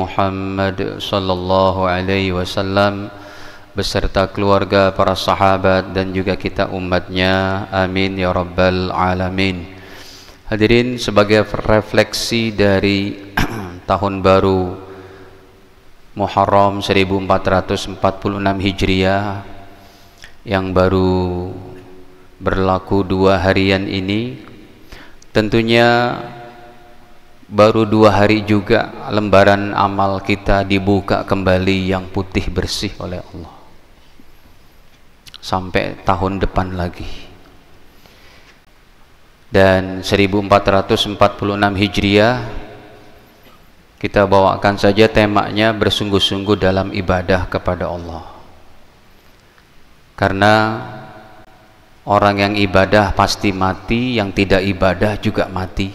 Muhammad sallallahu alaihi wasallam beserta keluarga, para sahabat dan juga kita umatnya, amin ya rabbal alamin. Hadirin, sebagai refleksi dari tahun baru Muharram 1446 Hijriah yang baru berlaku 2 harian ini, tentunya baru 2 hari juga lembaran amal kita dibuka kembali yang putih bersih oleh Allah sampai tahun depan lagi. Dan 1446 Hijriah kita bawakan saja temanya bersungguh-sungguh dalam ibadah kepada Allah. Karena orang yang ibadah pasti mati, yang tidak ibadah juga mati.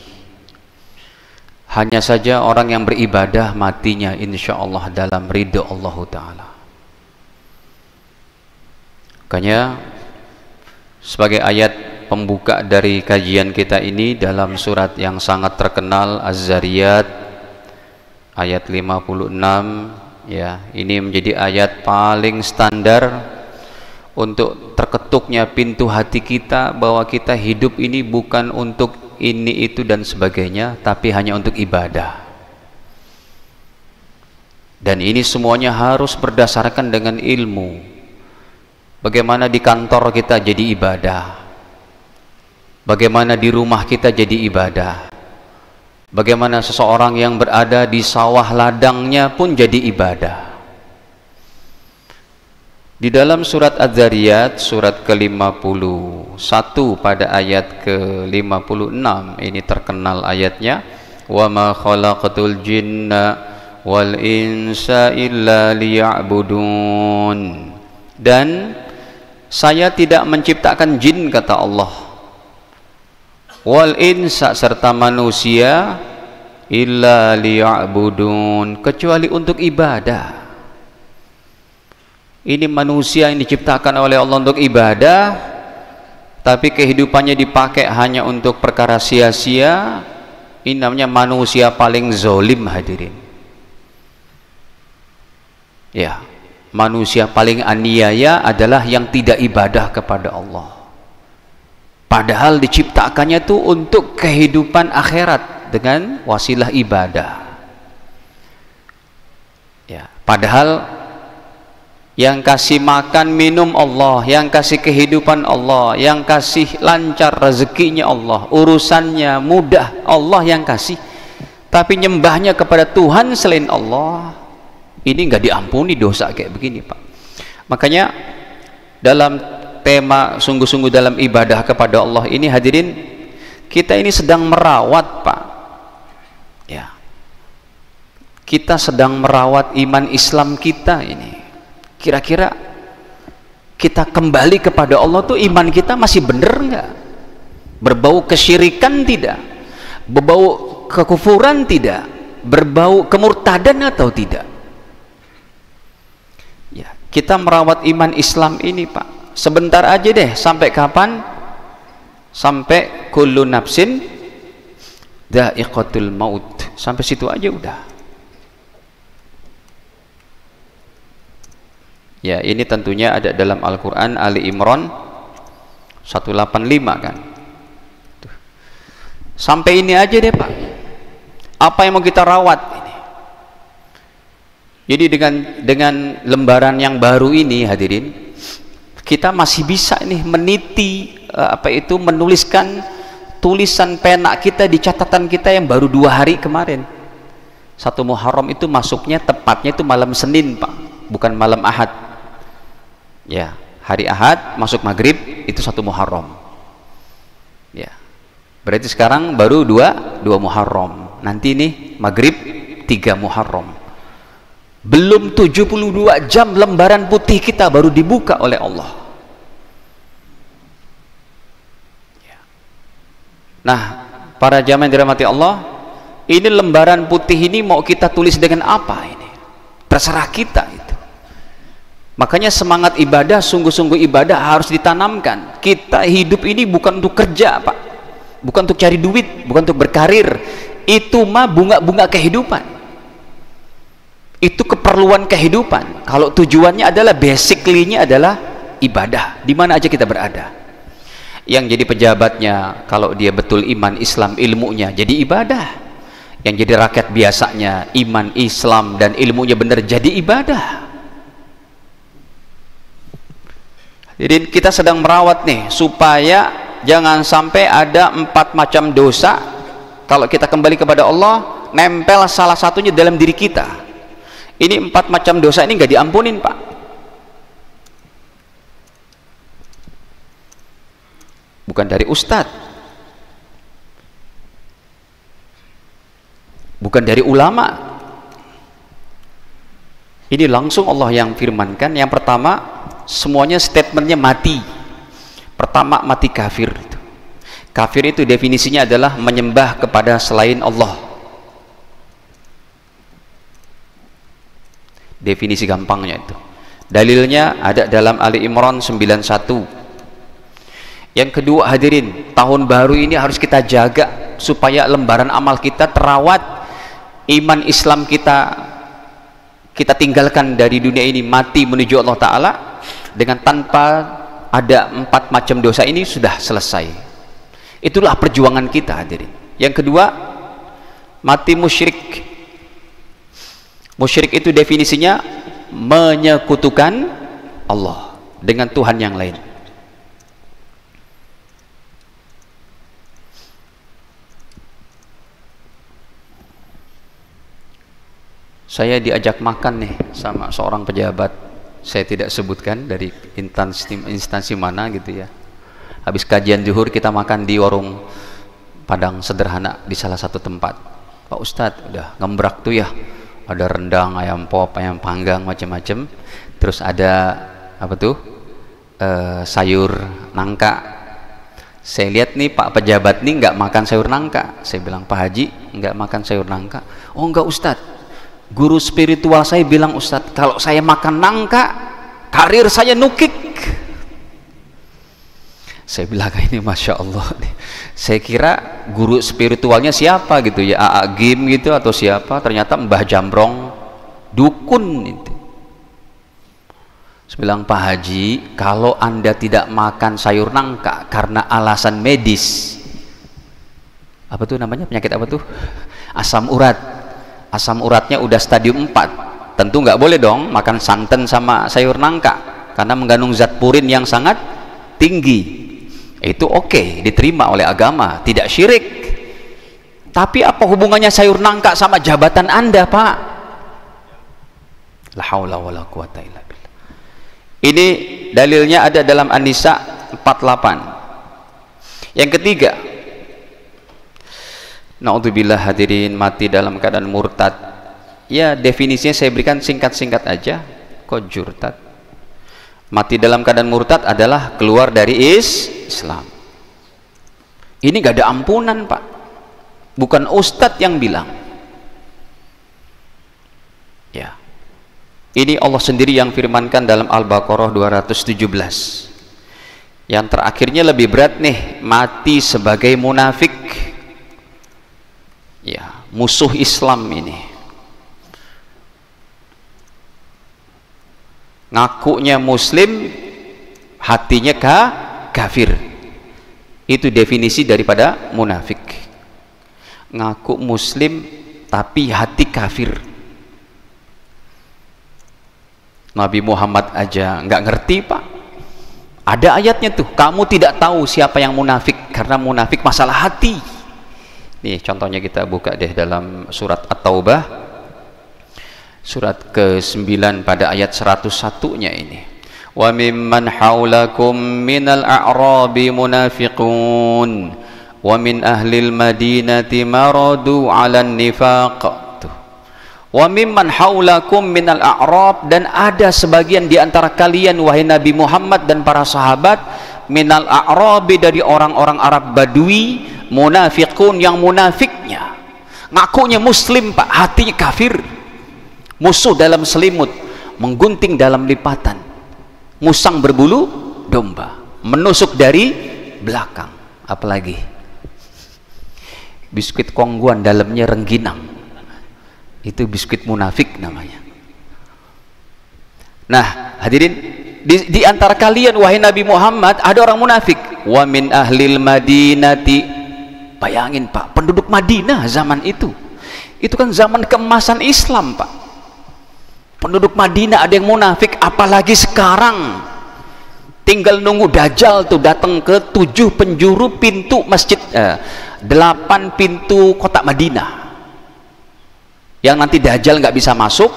Hanya saja orang yang beribadah matinya insya Allah dalam ridho Allah Ta'ala. Makanya sebagai ayat pembuka dari kajian kita ini dalam surat yang sangat terkenal Az-Zariyat ayat 56, ya, ini menjadi ayat paling standar untuk terketuknya pintu hati kita bahwa kita hidup ini bukan untuk ini itu dan sebagainya, tapi hanya untuk ibadah. Dan ini semuanya harus berdasarkan dengan ilmu. Bagaimana di kantor kita jadi ibadah, bagaimana di rumah kita jadi ibadah, bagaimana seseorang yang berada di sawah ladangnya pun jadi ibadah. Di dalam surat Az-Zariyat surat ke-51 pada ayat ke-56 ini terkenal ayatnya, wa ma khalaqatul jinna wal insa illa liya'budun, dan saya tidak menciptakan jin, kata Allah, wal insa serta manusia, illa liya'budun, kecuali untuk ibadah. Ini manusia yang diciptakan oleh Allah untuk ibadah, tapi kehidupannya dipakai hanya untuk perkara sia-sia. Ini namanya manusia paling zolim, hadirin. Ya, manusia paling aniaya adalah yang tidak ibadah kepada Allah. Padahal diciptakannya itu untuk kehidupan akhirat dengan wasilah ibadah. Ya, padahal yang kasih makan minum Allah, yang kasih kehidupan Allah, yang kasih lancar rezekinya Allah, urusannya mudah Allah yang kasih, tapi nyembahnya kepada Tuhan selain Allah, ini nggak diampuni dosa kayak begini, Pak. Makanya dalam tema sungguh-sungguh dalam ibadah kepada Allah ini, hadirin, kita ini sedang merawat, Pak, ya, kita sedang merawat iman Islam kita ini. Kira-kira kita kembali kepada Allah tuh iman kita masih bener nggak? Berbau kesyirikan tidak? Berbau kekufuran tidak? Berbau kemurtadan atau tidak? Ya, kita merawat iman Islam ini, Pak. Sebentar aja deh, sampai kapan? Sampai kullu nafsin dha'iqatul maut. Sampai situ aja udah. Ya, ini tentunya ada dalam Al-Quran Ali Imran 185 kan. Tuh. Sampai ini aja deh, Pak. Apa yang mau kita rawat ini? Jadi dengan lembaran yang baru ini, hadirin, kita masih bisa nih meniti menuliskan tulisan pena kita di catatan kita yang baru 2 hari kemarin. 1 Muharram itu masuknya tepatnya itu malam Senin, Pak, bukan malam Ahad. Ya, hari Ahad masuk maghrib itu 1 Muharram. Ya, berarti sekarang baru 2 Muharram. Nanti nih maghrib 3 Muharram. Belum 72 jam lembaran putih kita baru dibuka oleh Allah. Ya. Nah, para jamaah yang dirahmati Allah, ini lembaran putih ini mau kita tulis dengan apa ini? Terserah kita itu. Makanya semangat ibadah, sungguh-sungguh ibadah harus ditanamkan. Kita hidup ini bukan untuk kerja, Pak, bukan untuk cari duit, bukan untuk berkarir. Itu mah bunga-bunga kehidupan. Itu keperluan kehidupan. Kalau tujuannya adalah basically-nya adalah ibadah, di mana aja kita berada. Yang jadi pejabatnya, kalau dia betul iman, Islam, ilmunya jadi ibadah. Yang jadi rakyat biasanya, iman, Islam, dan ilmunya benar, jadi ibadah. Jadi kita sedang merawat nih, supaya jangan sampai ada 4 macam dosa. Kalau kita kembali kepada Allah, nempel salah satunya dalam diri kita. Ini 4 macam dosa ini nggak diampunin, Pak. Bukan dari ustadz, bukan dari ulama. Ini langsung Allah yang firmankan. Yang pertama, semuanya statementnya mati. Pertama, mati kafir. Kafir itu definisinya adalah menyembah kepada selain Allah. Definisi gampangnya itu. Dalilnya ada dalam Ali Imran 91. Yang kedua, hadirin, tahun baru ini harus kita jaga supaya lembaran amal kita terawat. Iman Islam kita tinggalkan dari dunia ini, mati menuju Allah Ta'ala dengan tanpa ada 4 macam dosa ini sudah selesai. Itulah perjuangan kita, hadirin. Yang kedua, mati musyrik. Musyrik itu definisinya menyekutukan Allah dengan Tuhan yang lain. Saya diajak makan nih sama seorang pejabat, saya tidak sebutkan dari instansi mana gitu ya. Habis kajian zuhur kita makan di warung Padang sederhana di salah satu tempat. Pak Ustadz, udah ngembrak tuh ya, ada rendang, ayam pop, ayam panggang, macam-macam. Terus ada apa tuh, sayur nangka. Saya lihat nih Pak pejabat nih nggak makan sayur nangka. Saya bilang, Pak Haji nggak makan sayur nangka. Oh enggak Ustadz, guru spiritual saya bilang, Ustadz, kalau saya makan nangka karir saya nukik. Saya bilang, ini Masya Allah nih. Saya kira guru spiritualnya siapa gitu ya, AA Gim gitu atau siapa, ternyata Mbah Jambrong, dukun itu. Saya bilang, Pak Haji, kalau Anda tidak makan sayur nangka karena alasan medis, apa tuh namanya, penyakit apa tuh, asam urat, asam uratnya udah stadium 4, tentu nggak boleh dong makan santan sama sayur nangka karena mengandung zat purin yang sangat tinggi. Itu oke, diterima oleh agama, tidak syirik. Tapi apa hubungannya sayur nangka sama jabatan Anda, Pak? La haula wala quwata illa billah. Ini dalilnya ada dalam An-Nisa 48. Yang ketiga, naudzubillah hadirin, mati dalam keadaan murtad. Ya, definisinya saya berikan singkat-singkat aja. Kok jurtad? Mati dalam keadaan murtad adalah keluar dari Islam. Ini gak ada ampunan, Pak. Bukan ustadz yang bilang. Ya. Ini Allah sendiri yang firmankan dalam Al-Baqarah 217. Yang terakhirnya lebih berat nih, mati sebagai munafik. Ya, musuh Islam ini. Ngakunya muslim, hatinya kafir. Itu definisi daripada munafik. Ngaku muslim tapi hati kafir. Nabi Muhammad aja nggak ngerti, Pak. Ada ayatnya tuh, kamu tidak tahu siapa yang munafik karena munafik masalah hati. Nih contohnya, kita buka deh dalam surat At-Taubah surat ke-9 pada ayat 101-nya ini. Wa mimman haulakum minal a'rabi munafiqun wa min ahlil madinati maradu 'alan nifaq. Wa mimman haulakum minal a'rab, dan ada sebagian di antara kalian wahai Nabi Muhammad dan para sahabat, minal a'rabi, dari orang-orang Arab Badui, munafiqun, yang munafiknya ngakunya muslim, Pak, hatinya kafir. Musuh dalam selimut, menggunting dalam lipatan, musang berbulu domba, menusuk dari belakang. Apalagi biskuit kongguan dalamnya rengginang, itu biskuit munafik namanya. Nah hadirin, di antara kalian wahai Nabi Muhammad ada orang munafik. Wa min ahlil madinati, bayangin Pak, penduduk Madinah zaman itu kan zaman keemasan Islam Pak. Penduduk Madinah ada yang munafik, apalagi sekarang tinggal nunggu Dajjal tuh datang ke 7 penjuru pintu masjid, 8 pintu kota Madinah, yang nanti Dajjal nggak bisa masuk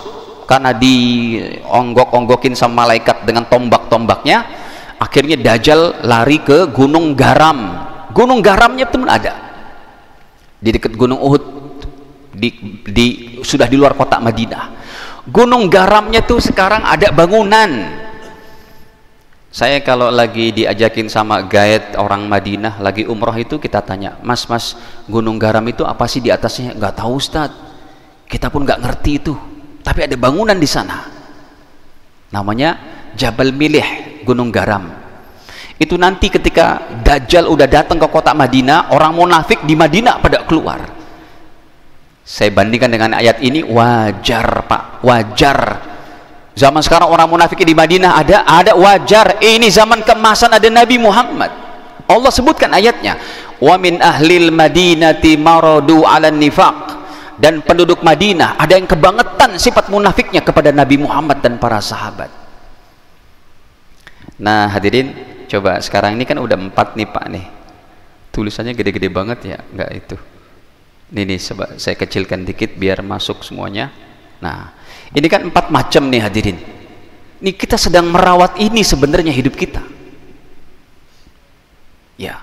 karena dionggok-onggokin sama malaikat dengan tombak-tombaknya. Akhirnya Dajjal lari ke Gunung Garam. Gunung Garamnya teman ada di dekat Gunung Uhud, sudah di luar kota Madinah. Gunung Garamnya tuh sekarang ada bangunan. Saya kalau lagi diajakin sama guide orang Madinah lagi umroh itu, kita tanya, mas Gunung Garam itu apa sih di atasnya? Nggak tahu Ustadz, kita pun nggak ngerti itu, tapi ada bangunan di sana namanya Jabal Milih, Gunung Garam. Itu nanti ketika Dajjal udah datang ke kota Madinah, orang munafik di Madinah pada keluar. Saya bandingkan dengan ayat ini, wajar Pak, wajar. Zaman sekarang orang munafik di Madinah ada wajar. Ini zaman keemasan ada Nabi Muhammad. Allah sebutkan ayatnya, wa min ahlil madinati maradu 'alan nifaq. Dan penduduk Madinah ada yang kebangetan sifat munafiknya kepada Nabi Muhammad dan para sahabat. Nah hadirin, coba sekarang ini kan udah 4 nih Pak nih. Tulisannya gede-gede banget ya, enggak itu. Ini saya kecilkan dikit biar masuk semuanya. Nah, ini kan 4 macam nih hadirin. Ini kita sedang merawat ini sebenarnya hidup kita. Ya.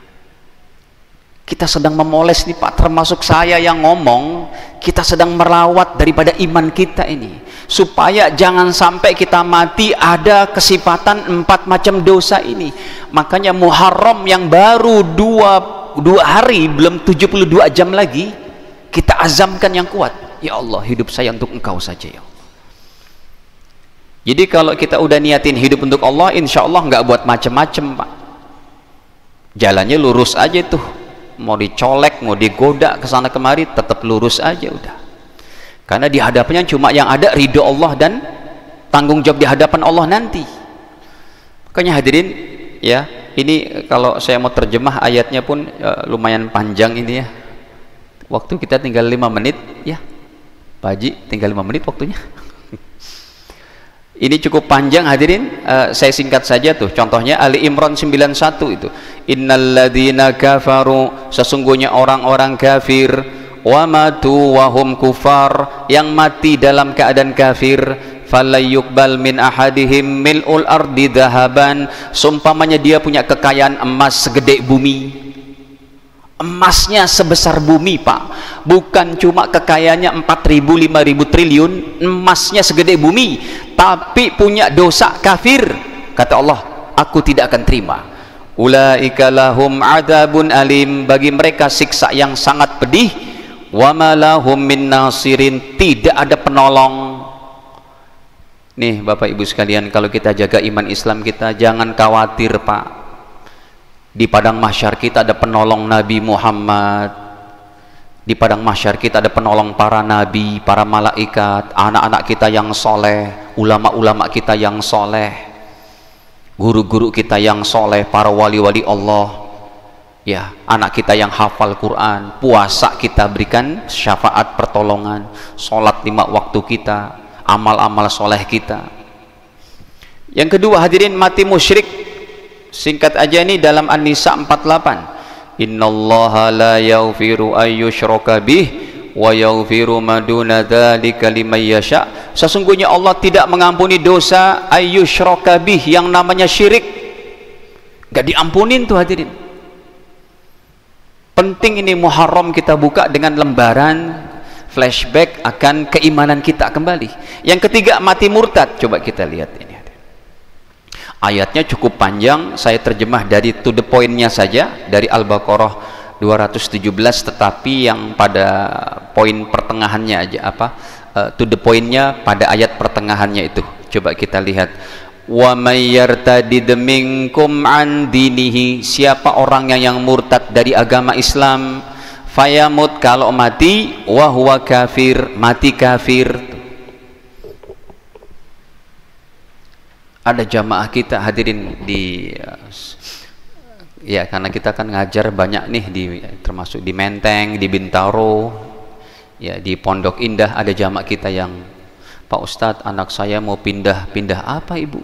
Kita sedang memoles nih Pak, termasuk saya yang ngomong, kita sedang merawat daripada iman kita ini. Supaya jangan sampai kita mati ada kesifatan 4 macam dosa ini. Makanya Muharram yang baru 2 hari, belum 72 jam lagi, kita azamkan yang kuat. Ya Allah, hidup saya untuk Engkau saja ya Allah. Jadi kalau kita udah niatin hidup untuk Allah, insya Allah nggak buat macem-macem Pak. Jalannya lurus aja tuh. Mau dicolek, mau digoda kesana kemari, tetap lurus aja udah. Karena di hadapannya cuma yang ada ridho Allah dan tanggung jawab di hadapan Allah nanti. Makanya hadirin ya, ini kalau saya mau terjemah ayatnya pun lumayan panjang ini ya. Waktu kita tinggal 5 menit ya Pak Haji, tinggal 5 menit waktunya. Ini cukup panjang hadirin, saya singkat saja tuh. Contohnya Ali Imran 91 itu, innalladzina kafaru, sesungguhnya orang-orang kafir, wa matu wa hum kufar, yang mati dalam keadaan kafir, falayyuqbal min ahadihim mil'ul ardi dhahaban, seumpamanya dia punya kekayaan emas segede bumi. Emasnya sebesar bumi Pak, bukan cuma kekayaannya 4.000 5.000 triliun, emasnya segede bumi, tapi punya dosa kafir. Kata Allah, aku tidak akan terima. Ulaika lahum adzabun alim, bagi mereka siksa yang sangat pedih. Wa ma lahum min nasirin, tidak ada penolong. Nih Bapak Ibu sekalian, kalau kita jaga iman Islam kita, jangan khawatir Pak. Di padang mahsyar kita ada penolong Nabi Muhammad. Di padang mahsyar kita ada penolong para nabi, para malaikat, anak-anak kita yang soleh, ulama-ulama kita yang soleh, guru-guru kita yang soleh, para wali-wali Allah. Ya, anak kita yang hafal Quran, puasa kita berikan syafaat pertolongan, sholat 5 waktu kita, amal-amal soleh kita. Yang kedua hadirin, mati musyrik. Singkat aja nih dalam An-Nisa 48, innallaha la yaghfiru ayyushraka bih wa yaghfiru ma duna dzalika liman yasha. Sesungguhnya Allah tidak mengampuni dosa ayyushraka bih, yang namanya syirik. Gak diampunin tuh hadirin. Penting ini Muharram kita buka dengan lembaran flashback akan keimanan kita kembali. Yang ketiga mati murtad. Coba kita lihat ini. Ayatnya cukup panjang, saya terjemah dari to the point-nya saja, dari Al-Baqarah 217, tetapi yang pada poin pertengahannya aja, to the point-nya pada ayat pertengahannya itu. Coba kita lihat. Wa may yartadid minkum an dinihi, siapa orangnya yang murtad dari agama Islam, fayamut, kalau mati, wa huwa kafir, mati kafir. Ada jamaah kita hadirin di ya, karena kita kan ngajar banyak nih termasuk di Menteng, di Bintaro, ya di Pondok Indah. Ada jamaah kita yang, Pak Ustadz, anak saya mau pindah apa ibu?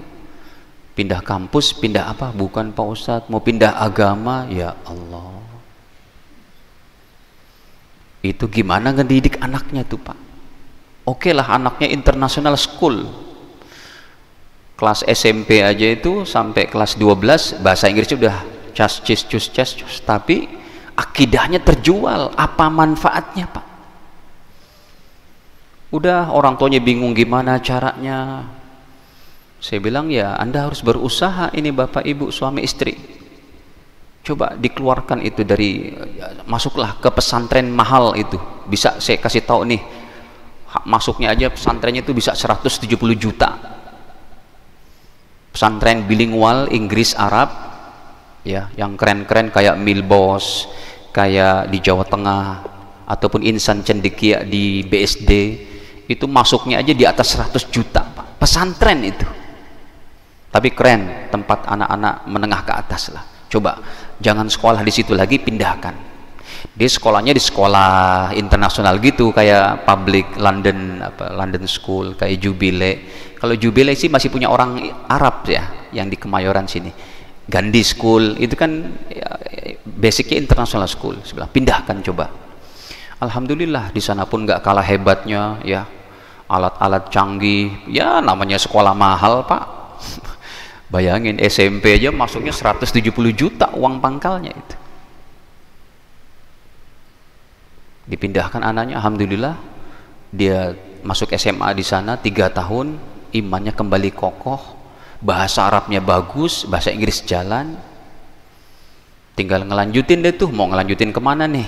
Pindah kampus, pindah apa? Bukan Pak Ustadz, mau pindah agama. Ya Allah, itu gimana ngedidik anaknya tuh Pak? Oke lah, anaknya international school, kelas SMP aja itu sampai kelas 12 bahasa Inggrisnya udah cas, tapi akidahnya terjual. Apa manfaatnya Pak? Udah orang tuanya bingung gimana caranya. Saya bilang, ya Anda harus berusaha ini Bapak Ibu suami istri. Coba dikeluarkan itu dari, masuklah ke pesantren mahal itu. Bisa saya kasih tahu nih, masuknya aja pesantrennya itu bisa 170 juta. Pesantren bilingual Inggris Arab, ya, yang keren-keren kayak Milbos, kayak di Jawa Tengah, ataupun Insan Cendekia di BSD, itu masuknya aja di atas 100 juta Pak. Pesantren itu, tapi keren, tempat anak-anak menengah ke atas lah. Coba jangan sekolah di situ lagi, pindahkan. Dia sekolahnya di sekolah internasional gitu, kayak public London School, kayak Jubilee. Kalau Jubilee sih masih punya orang Arab ya, yang di Kemayoran sini. Gandhi School itu kan ya, basicnya international school. Sebelah pindahkan coba. Alhamdulillah di sana pun nggak kalah hebatnya ya, alat-alat canggih. Ya namanya sekolah mahal Pak. Bayangin SMP aja masuknya 170 juta uang pangkalnya itu. Dipindahkan anaknya, alhamdulillah dia masuk SMA di sana 3 tahun, imannya kembali kokoh, bahasa Arabnya bagus, bahasa Inggris jalan. Tinggal ngelanjutin deh tuh, mau ngelanjutin kemana nih?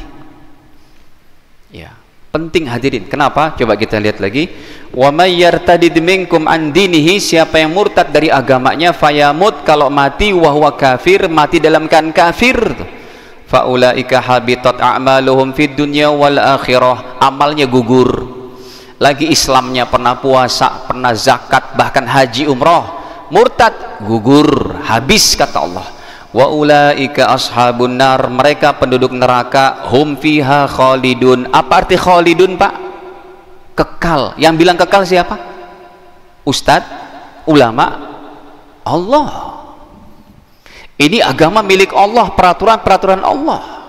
Ya, penting hadirin. Kenapa? Coba kita lihat lagi. Wa may yartadid minkum an dinihi, siapa yang murtad dari agamanya, fayamut, kalau mati wa huwa kafir, mati dalam keadaan kafir, faulaika habitat a'maluhum fid dunya wal akhirah, amalnya gugur. Lagi Islamnya, pernah puasa, pernah zakat, bahkan haji umroh, murtad, gugur, habis kata Allah. Wa ulaika ashabun nar, mereka penduduk neraka, hum fiha khalidun. Apa arti khalidun Pak? Kekal. Yang bilang kekal siapa? Ustadz, ulama, Allah. Ini agama milik Allah, peraturan-peraturan Allah.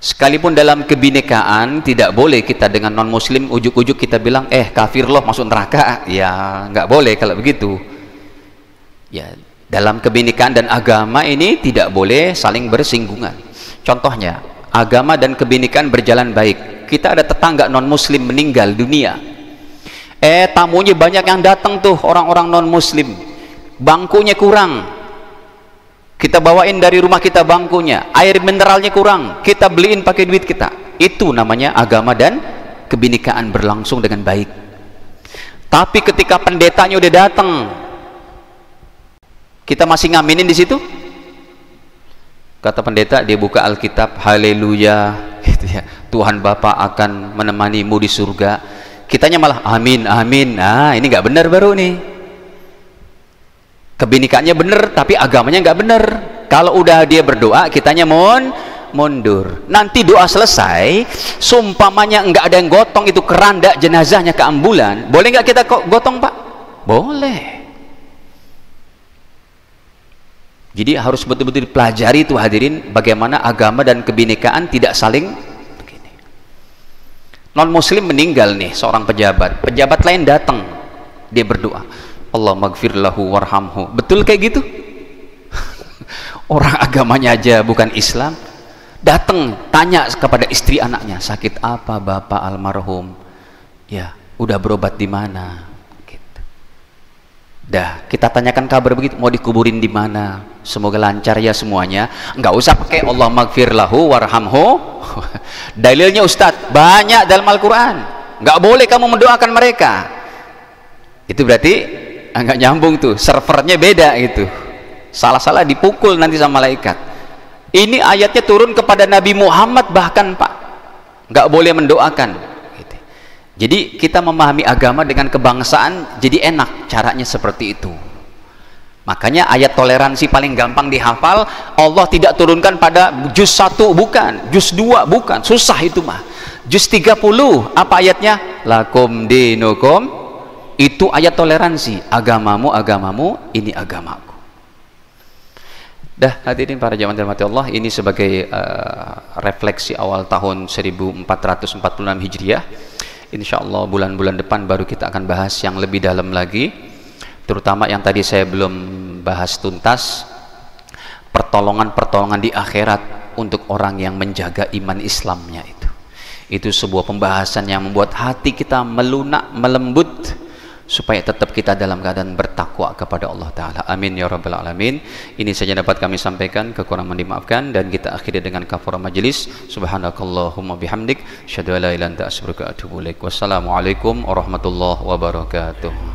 Sekalipun dalam kebinekaan tidak boleh kita dengan non muslim ujuk-ujuk kita bilang kafir loh, masuk neraka. Ya nggak boleh kalau begitu. Ya, dalam kebinekaan dan agama ini tidak boleh saling bersinggungan. Contohnya, agama dan kebinekaan berjalan baik. Kita ada tetangga non muslim meninggal dunia, tamunya banyak yang datang tuh, orang-orang non muslim, bangkunya kurang, kita bawain dari rumah kita bangkunya, air mineralnya kurang, kita beliin pakai duit kita. Itu namanya agama dan kebinekaan berlangsung dengan baik. Tapi ketika pendetanya udah datang, kita masih ngaminin di situ. Kata pendeta, dia buka Alkitab, haleluya, gitu ya, Tuhan Bapa akan menemanimu di surga. Kitanya malah amin, amin. Nah, ini nggak benar baru nih. Kebinikaannya bener tapi agamanya nggak bener. Kalau udah dia berdoa, kitanya mundur. Nanti doa selesai, sumpamanya nggak ada yang gotong itu keranda jenazahnya ke ambulan, boleh nggak kita gotong Pak? Boleh. Jadi harus betul-betul dipelajari itu hadirin, bagaimana agama dan kebinekaan tidak saling begini. Non muslim meninggal nih, seorang pejabat lain datang, dia berdoa, Allah maghfir lahu warhamhu. Betul kayak gitu? Orang agamanya aja bukan Islam, datang tanya kepada istri anaknya, sakit apa bapak almarhum? Ya, udah berobat di mana? Gitu. Dah, kita tanyakan kabar begitu, mau dikuburin di mana? Semoga lancar ya semuanya. Nggak usah pakai Allah maghfir lahu warhamhu. Dalilnya Ustadz banyak dalam Al-Quran. Nggak boleh kamu mendoakan mereka. Itu berarti nggak nyambung tuh, servernya beda gitu, salah-salah dipukul nanti sama malaikat. Ini ayatnya turun kepada Nabi Muhammad bahkan Pak, nggak boleh mendoakan gitu. Jadi kita memahami agama dengan kebangsaan jadi enak, caranya seperti itu Makanya ayat toleransi paling gampang dihafal, Allah tidak turunkan pada juz 1 bukan, juz 2 bukan, susah itu mah. Juz 30 apa ayatnya? Lakum dinukum, itu ayat toleransi, agamamu agamamu, ini agamaku. Dah, hadirin para jamaah dirahmati Allah, ini sebagai refleksi awal tahun 1446 Hijriah. Insyaallah bulan-bulan depan baru kita akan bahas yang lebih dalam lagi, terutama yang tadi saya belum bahas tuntas, pertolongan-pertolongan di akhirat untuk orang yang menjaga iman Islamnya itu sebuah pembahasan yang membuat hati kita melunak, melembut, supaya tetap kita dalam keadaan bertakwa kepada Allah Ta'ala. Amin ya Rabbal Alamin. Ini saja dapat kami sampaikan, kekurangan dimaafkan, dan kita akhiri dengan kafarah majelis. Subhanakallahumma bihamdik, syahadu la ilaha illa anta astaghfiruka wa atubu ilaik. Wassalamualaikum warahmatullahi wabarakatuh.